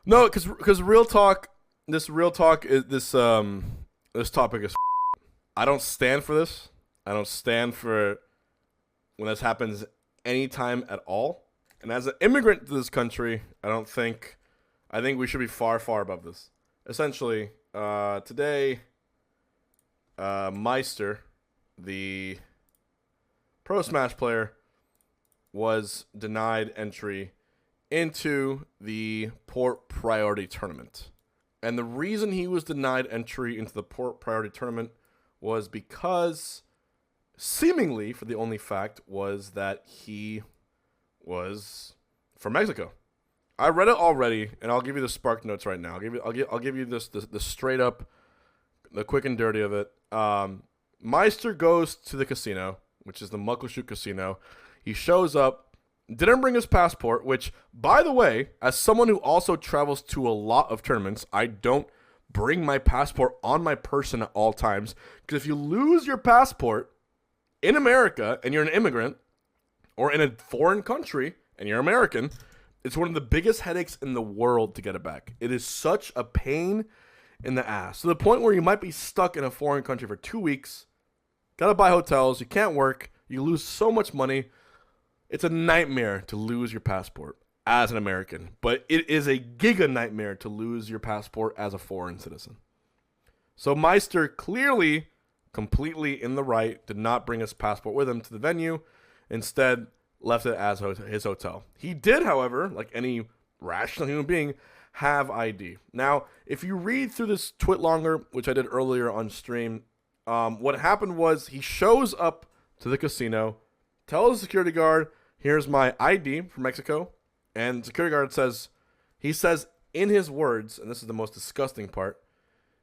No, because real talk is this topic is. I don't stand for this. I don't stand for when this happens anytime at all. And as an immigrant to this country, I think we should be far, far above this. Essentially, today, Maister, the Pro Smash player, was denied entry into the Port Priority Tournament. And the reason he was denied entry into the Port Priority Tournament was because, seemingly for the only fact, was that he was from Mexico. I read it already, and I'll give you the spark notes right now. I'll give you this the straight up, the quick and dirty of it. Maister goes to the casino, which is the Muckleshoot Casino. He shows up, didn't bring his passport, which, by the way, as someone who also travels to a lot of tournaments, I don't bring my passport on my person at all times. Because if you lose your passport in America and you're an immigrant, or in a foreign country and you're American, it's one of the biggest headaches in the world to get it back. It is such a pain in the ass. To the point where you might be stuck in a foreign country for 2 weeks, gotta buy hotels, you can't work, you lose so much money. It's a nightmare to lose your passport as an American, but it is a giga nightmare to lose your passport as a foreign citizen. So Maister, clearly completely in the right, did not bring his passport with him to the venue. Instead, left it as his hotel. He did, however, like any rational human being, have ID. Now, if you read through this twit longer, which I did earlier on stream, what happened was he shows up to the casino, tells the security guard, here's my ID from Mexico, and the security guard says, he says in his words, and this is the most disgusting part,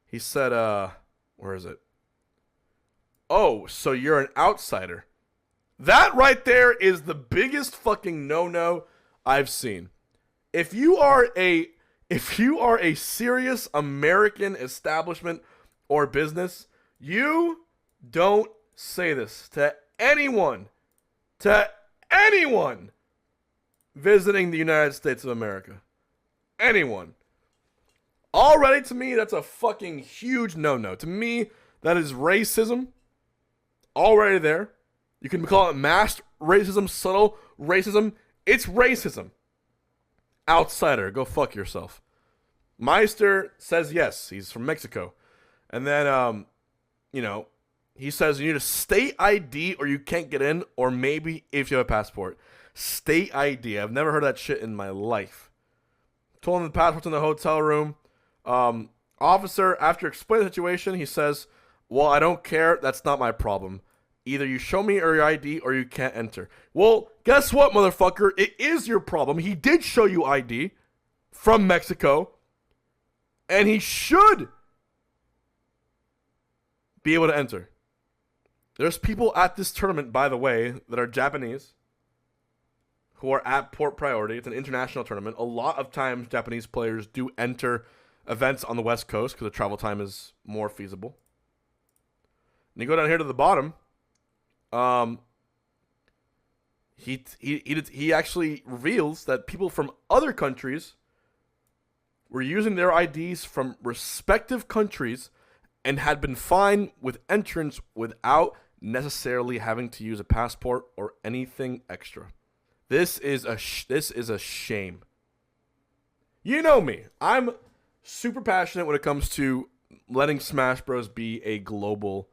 he said, where is it? Oh, so you're an outsider. That right there is the biggest fucking no-no I've seen. If you are a serious American establishment or business, you don't say this to anyone visiting the United States of America. Anyone. Already, to me, that's a fucking huge no-no. To me, that is racism. Already there. You can call it masked racism, subtle racism. It's racism. Outsider, go fuck yourself. Maister says yes, he's from Mexico. And then, he says you need a state ID or you can't get in, or maybe if you have a passport. State ID. I've never heard that shit in my life. Told him the passport's in the hotel room. Officer, after explaining the situation, he says, well, I don't care. That's not my problem. Either you show me your ID or you can't enter. Well, guess what, motherfucker? It is your problem. He did show you ID from Mexico. And he should be able to enter. There's people at this tournament, by the way, that are Japanese who are at Port Priority. It's an international tournament. A lot of times, Japanese players do enter events on the West Coast because the travel time is more feasible. And you go down here to the bottom. He actually reveals that people from other countries were using their IDs from respective countries and had been fine with entrance without necessarily having to use a passport or anything extra. This is a shame. You know me. I'm super passionate when it comes to letting Smash Bros. Be a global,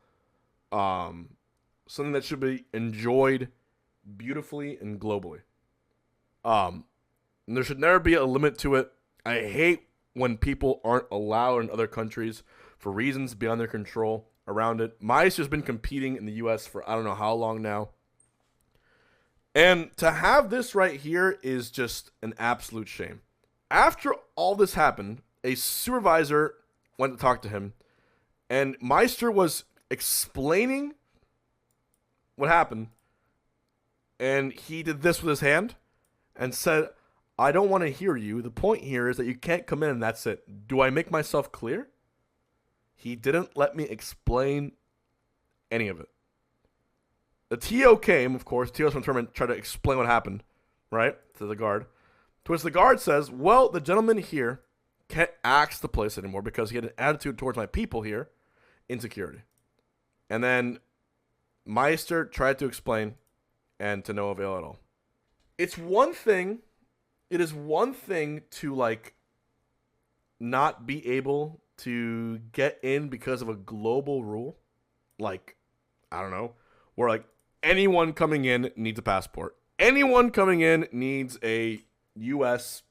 something that should be enjoyed beautifully and globally. And there should never be a limit to it. I hate when people aren't allowed in other countries for reasons beyond their control around it. Maister's been competing in the U.S. for I don't know how long now. And to have this right here is just an absolute shame. After all this happened, a supervisor went to talk to him, and Maister was explaining what happened, and he did this with his hand and said, I don't want to hear you. The point here is that you can't come in and that's it. Do I make myself clear? He didn't let me explain any of it. The TO came, of course, TO's from the tournament, tried to explain what happened, right, to the guard. To which the guard says, well, the gentleman here can't axe the place anymore because he had an attitude towards my people here, insecurity. And then Maister tried to explain, and to no avail at all. It is one thing to, like, not be able to get in because of a global rule. Like, I don't know, where, like, anyone coming in needs a passport. Anyone coming in needs a U.S.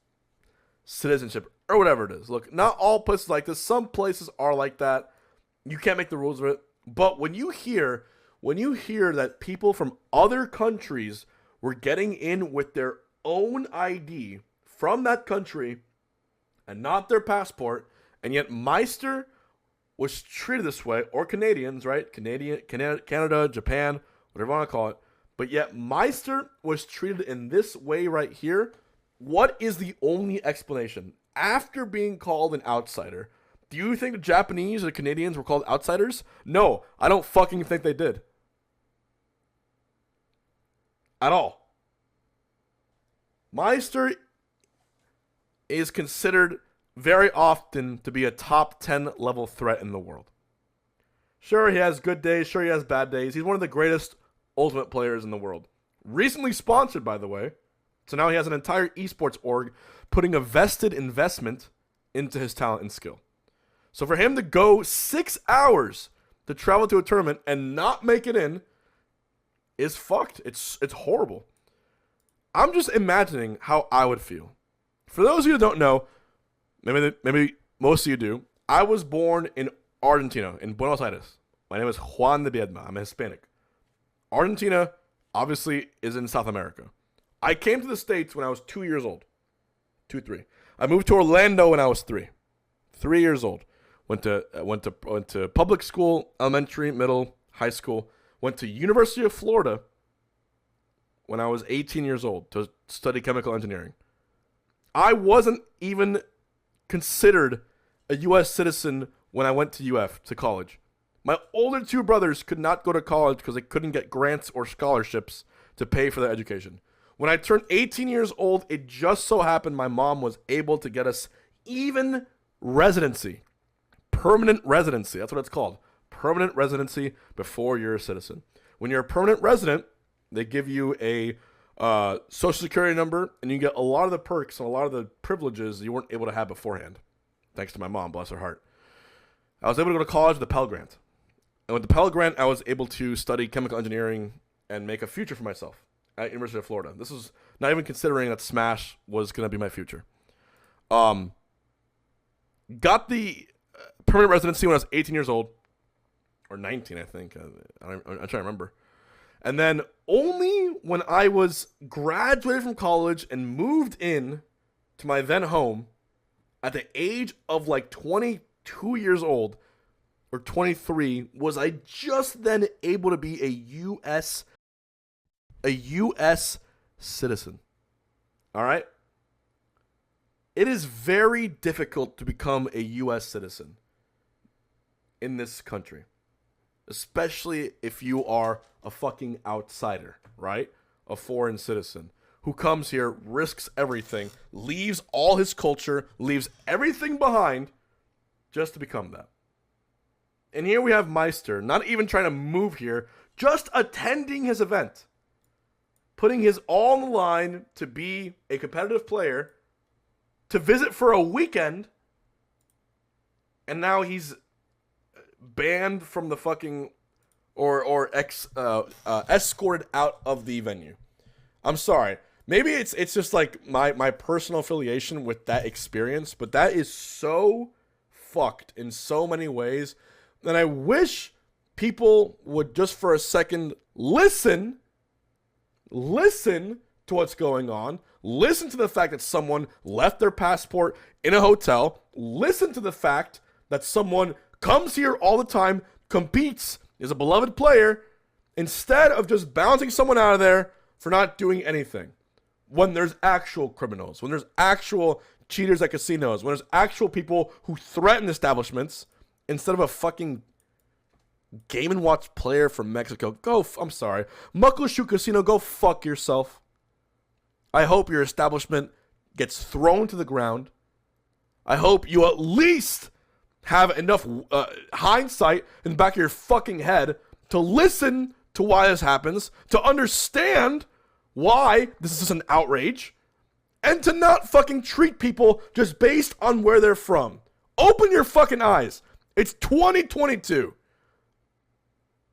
citizenship or whatever it is. Look, not all places like this. Some places are like that. You can't make the rules of it. But when you hear that people from other countries were getting in with their own ID from that country and not their passport, and yet Maister was treated this way, or Canadians, right? Canada, Japan, whatever you want to call it. But yet Maister was treated in this way right here. What is the only explanation? After being called an outsider, do you think the Japanese or the Canadians were called outsiders? No, I don't fucking think they did. At all. Maister is considered very often to be a top 10 level threat in the world. Sure, he has good days. Sure, he has bad days. He's one of the greatest Ultimate players in the world. Recently sponsored, by the way. So now he has an entire esports org putting a vested investment into his talent and skill. So for him to go 6 hours to travel to a tournament and not make it in is fucked. It's horrible. I'm just imagining how I would feel. For those of you who don't know, maybe most of you do, I was born in Argentina, in Buenos Aires. My name is Juan de Biedma. I'm Hispanic. Argentina, obviously, is in South America. I came to the States when I was 2 years old. 3. I moved to Orlando when I was 3. 3 years old. Went to public school, elementary, middle, high school. Went to University of Florida when I was 18 years old to study chemical engineering. I wasn't even considered a U.S. citizen when I went to UF, to college. My older 2 brothers could not go to college because they couldn't get grants or scholarships to pay for their education. When I turned 18 years old, it just so happened my mom was able to get us even residency. Permanent residency. That's what it's called. Permanent residency before you're a citizen. When you're a permanent resident, they give you a social security number, and you get a lot of the perks and a lot of the privileges you weren't able to have beforehand. Thanks to my mom, bless her heart. I was able to go to college with the Pell Grant. And with the Pell Grant, I was able to study chemical engineering and make a future for myself at University of Florida. This is not even considering that Smash was going to be my future. Got the permanent residency when I was 18 years old. Or 19, I think. I'm trying to remember. And then only when I was graduated from college and moved in to my then home at the age of like 22 years old or 23 was I just then able to be a U.S. citizen. All right? It is very difficult to become a U.S. citizen in this country. Especially if you are a fucking outsider, right? A foreign citizen who comes here, risks everything, leaves all his culture, leaves everything behind just to become that. And here we have Maister, not even trying to move here, just attending his event. Putting his all on the line to be a competitive player, to visit for a weekend, and now he's banned from the fucking escorted out of the venue. I'm sorry. Maybe it's just like my personal affiliation with that experience, but that is so fucked in so many ways. And I wish people would just for a second listen to what's going on. Listen to the fact that someone left their passport in a hotel. Listen to the fact that someone comes here all the time, competes, is a beloved player, instead of just bouncing someone out of there for not doing anything. When there's actual criminals, when there's actual cheaters at casinos, when there's actual people who threaten establishments, instead of a fucking Game & Watch player from Mexico. I'm sorry. Muckleshoot Casino, go fuck yourself. I hope your establishment gets thrown to the ground. I hope you at least have enough hindsight in the back of your fucking head to listen to why this happens, to understand why this is just an outrage, and to not fucking treat people just based on where they're from. Open your fucking eyes. It's 2022.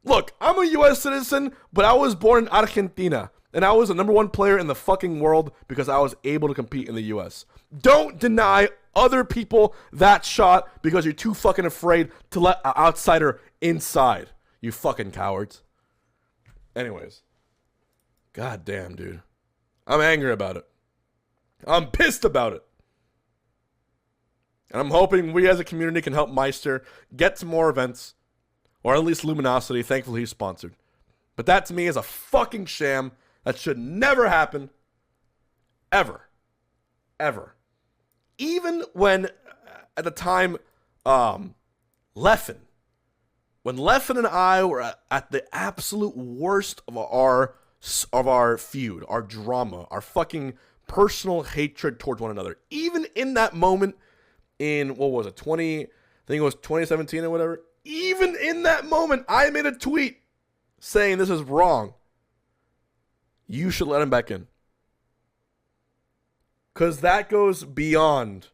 Look, I'm a U.S. citizen, but I was born in Argentina, and I was the #1 player in the fucking world because I was able to compete in the U.S. Don't deny other people that shot because you're too fucking afraid to let an outsider inside. You fucking cowards. Anyways. God damn, dude. I'm angry about it. I'm pissed about it. And I'm hoping we as a community can help Maister get to more events. Or at least Luminosity. Thankfully he's sponsored. But that to me is a fucking sham. That should never happen. Ever. Ever. Even when, at the time, Leffen. When Leffen and I were at the absolute worst of our feud, our drama, our fucking personal hatred towards one another. Even in that moment in, what was it, I think it was 2017 or whatever. Even in that moment, I made a tweet saying this is wrong. You should let him back in. Because that goes beyond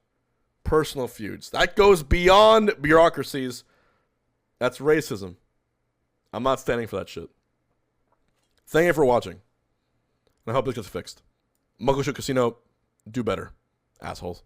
personal feuds. That goes beyond bureaucracies. That's racism. I'm not standing for that shit. Thank you for watching. And I hope this gets fixed. Muckleshoot Casino, do better, assholes.